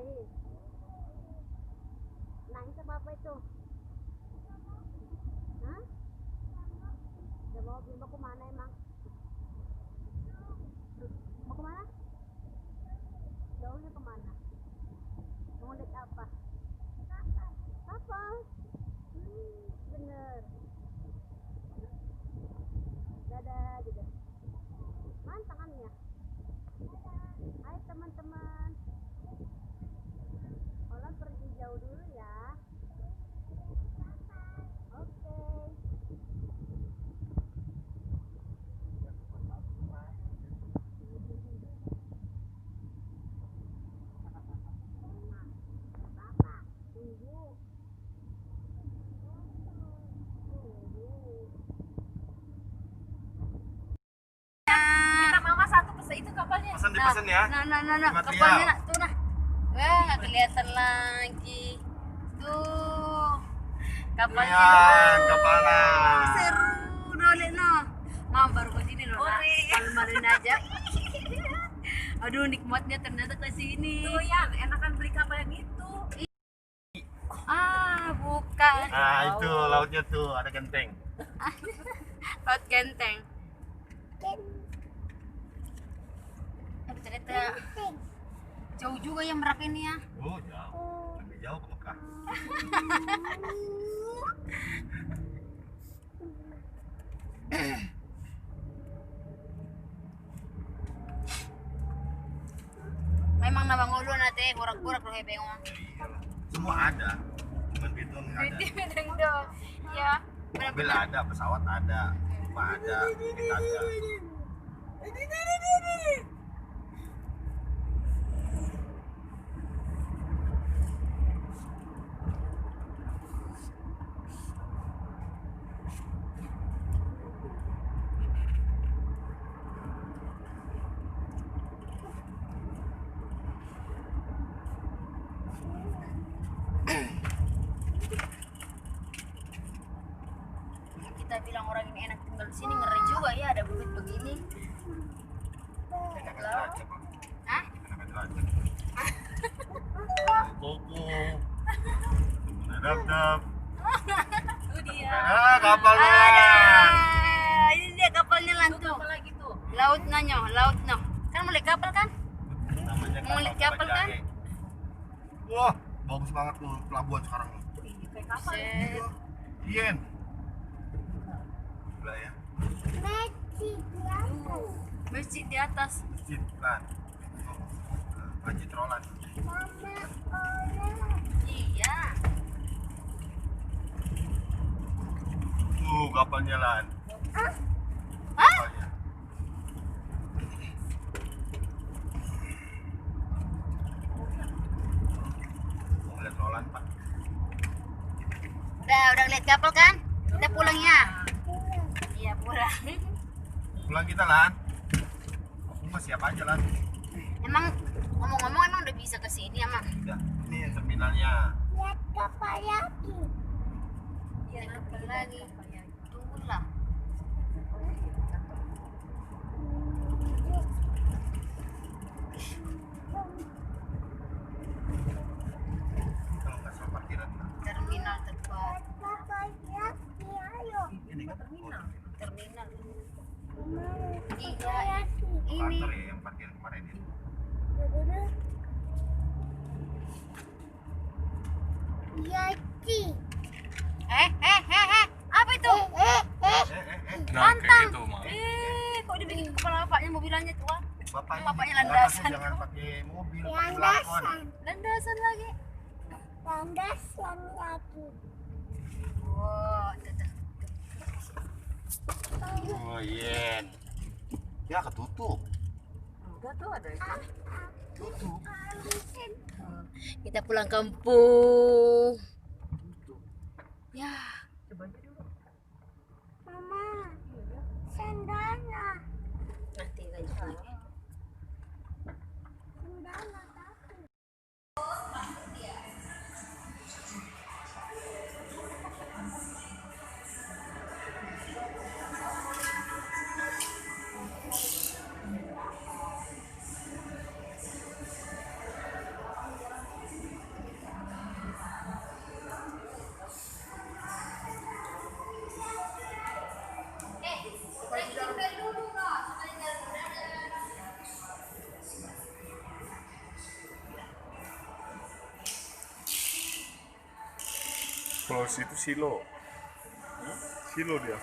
Naik. Naik sama apa itu? Hah? Ada mobil, mau kemana emang? Mau kemana? Jauhnya kemana? Mau lihat apa? Kapal. Bener. Dadah juga. Mana tangannya? Hai teman-teman. Olan pergi jauh dulu ya. Oke. Tunggu. Mama satu pesen itu kapalnya. Pesan dipesan ya. Nah, Material. kapalnya nak tuh nah. Wah, nggak kelihatan lagi. Tuh. Kapalnya. Lihat kapalnya. Seru dolek no. Mau baru ke sini loh. Malu-maluin aja. Aduh, nikmatnya ternyata ke sini. Tuh ya, enakan beli kapal yang itu. Ah, bukan. Nah, itu lautnya tuh ada genteng. Laut Genteng. Ternyata jauh juga ya Merak ini ya. Oh, jauh. Lebih jauh ke Mekah. Memang nama ngulu nanti kurak-kurak loh hebeng mah. Iyalah. Semua ada. Cuman itu nggak ada. Bedeng do. Ya, Mobil benar-benar. ada, pesawat ada, rumah ada, kita ada. Kita bilang orang ini enak tinggal di sini, ngeri juga ya ada bukit begini. Enakan derajat, Pak. Hah? Enakan derajat. Koko. Dap-dap. Tuh dia. Ah, kapal Ada. Nelan. Ini dia kapalnya Tuh lantu. kapal lagi tuh. Laut nanyo, laut no. Kan mulai kapal kan? Namanya Mau lihat kapal kan? Jahe. Wah, bagus banget tuh pelabuhan sekarang. Ini kayak kapal. Set. Ien. Gila ya. Masjid di atas. Masjid kan. Masjid Roland. Iya. Tuh kapalnya Lan. Hah? Kapalnya. Mau lihat Roland, Pak. Udah ngeliat kapal kan? Kita pulang ya. Iya pulang. Pulang kita, Lan. Aku mah siap aja, Lan. Emang ngomong-ngomong emang udah bisa ke sini emang. Udah, ini terminalnya. Lihat kapal lagi. Iya kapal lagi. Tunggulah. Kalau nggak salah parkiran, Pak. Terminal terpadu. Ini kan terminal. Terminal. Iya. Ini. Kantor ya yang parkiran kemarin ya. Apa itu? Nah, Pantang. gitu, Mak. Kok dibikin kepala bapaknya mobilannya tua? Bapaknya Katanya landasan. jangan pakai mobil, pakai lakon. Landasan lagi. Wow, tuh. Oh, Yen. Ya ketutup. Udah tuh ada itu. Tutup. Kita pulang kampung. Ya. Coba aja dulu. Nanti lanjut lagi. Kalau situ silo. Silo dia.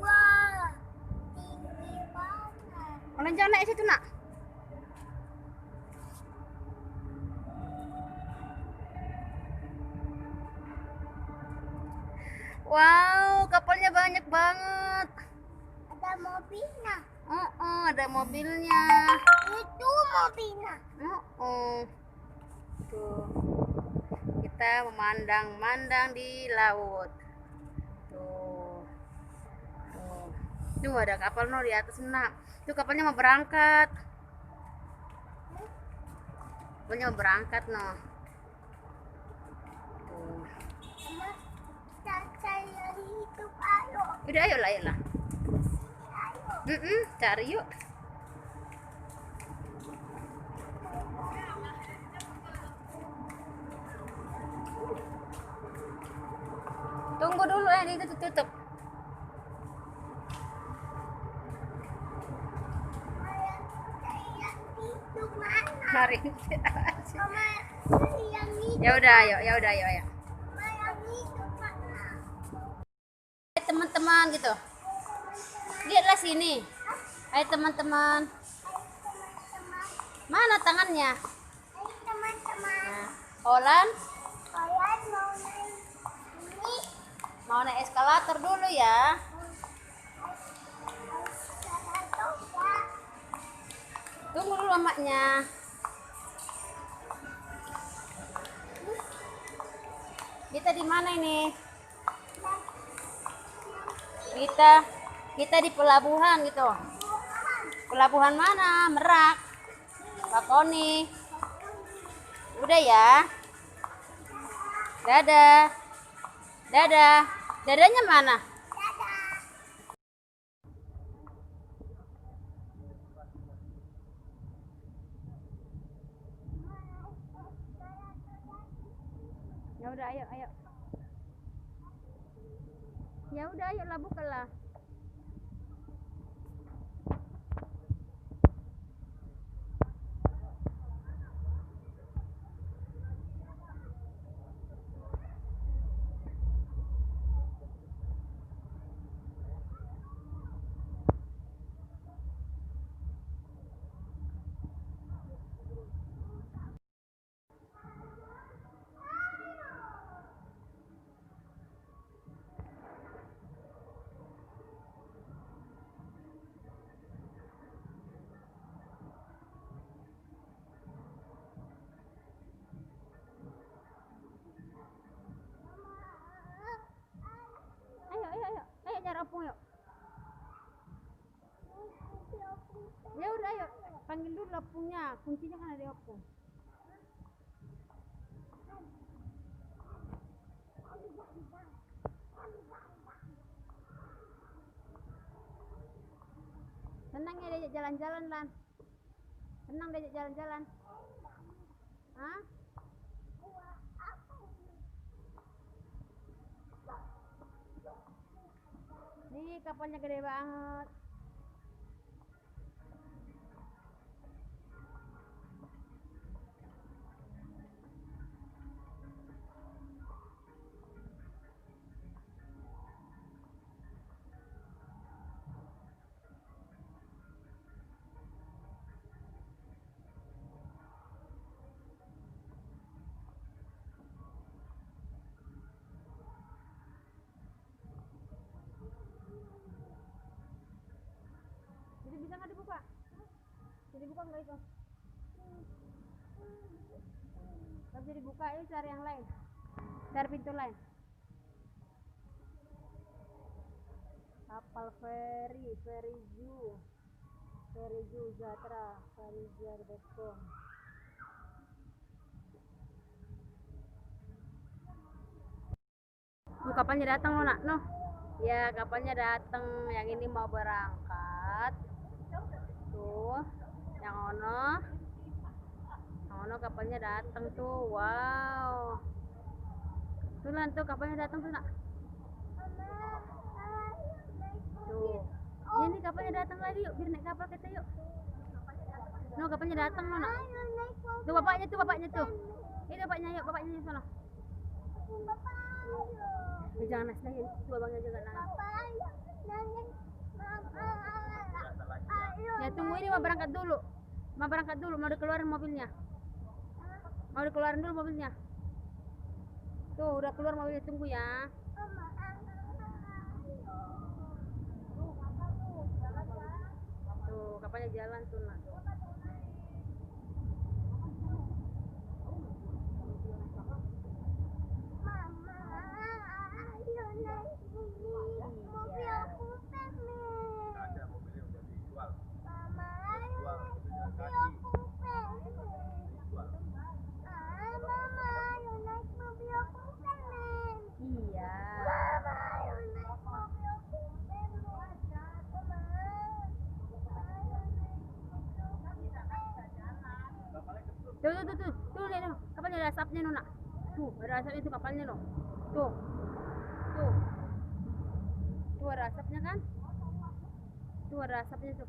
Wah, tinggi banget. Kalian jangan naik situ, nak. Wow, kapalnya banyak banget. Ada mobilnya. Ada mobilnya. Itu mobilnya. Tuh. Kita memandang-mandang di laut. Tuh. Tuh. Tuh ada kapal di atas nak. Tuh kapalnya mau berangkat. Kapalnya mau berangkat Tuh. Mama, kita cari hidup, ayo. Udah ayolah. Cari yuk. Tunggu dulu ditutup. Hidup mana? Mari. Mama, yang hidup. Ya udah, ayo. Mama, yang hidup mana? Teman-teman gitu. Lihatlah sini. Ayo teman-teman. Mana tangannya? Teman-teman, Nah, Olan kalian mau naik ini? mau naik eskalator dulu ya. Eskalator ya? Tunggu dulu maknya. Kita di mana ini? Kita di pelabuhan gitu. Pelabuhan mana? Merak. Bakoni. Udah ya. Dadah. Dadanya mana? Ya udah, ayo. Ya udah, ayolah bukalah. Panggil dulu opungnya, kuncinya kan ada di opung. Senang ya diajak jalan-jalan, Lan? Senang diajak jalan-jalan? Hah? Nih kapalnya gede banget. Jadi bisa nggak dibuka? Jadi buka nggak itu? Nggak bisa dibuka, ya cari yang lain. Cari pintu lain. Kapal feri, Feriju Jatra, ferijar.com. Tuh kapalnya datang loh, nak. Noh. Ya, kapalnya datang. Yang ini mau berangkat. Tuh, yang ono kapalnya datang tuh. Wow. Tuh Lan, tuh kapalnya datang tuh, nak. Tuh. Ya, ini kapalnya datang lagi, yuk. Biar naik kapal kita, yuk. No, kapalnya datang loh, nak. Tuh bapaknya tuh. Ini bapaknya, yuk. Bapaknya di sana. Ya, jangan nangis. Tuh abangnya juga nangis. Ya tunggu, ini mau berangkat dulu. Mau dikeluarin mobilnya. Tuh udah keluar mobilnya, tunggu ya. Tuh kapalnya jalan tuh, nak. Ada mobilnya udah dijual. Iya. Tuh, lihat tuh. Kapalnya ada asapnya, Nona. Tuh, ada asapnya tuh kapalnya, no. Tuh. Tuh ada asapnya kan? Tuh ada asapnya tuh.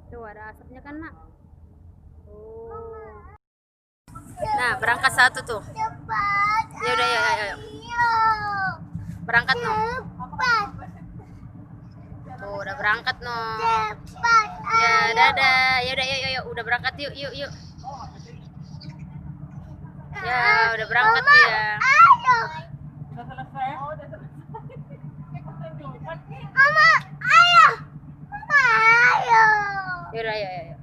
Tuh ada asapnya kan, nak? Tuh. Nah, berangkat satu tuh. Cepat. Ya udah, ya. Ayo. Berangkat, no. Cepat. Tuh, udah berangkat, no. Cepat. Ya, dadah. Ya udah, yuk. Udah berangkat yuk. Ya, udah berangkat dia. Ayo. Udah selesai? Oh, udah selesai. Mama, ayo. Ayo. Ya udah, yuk.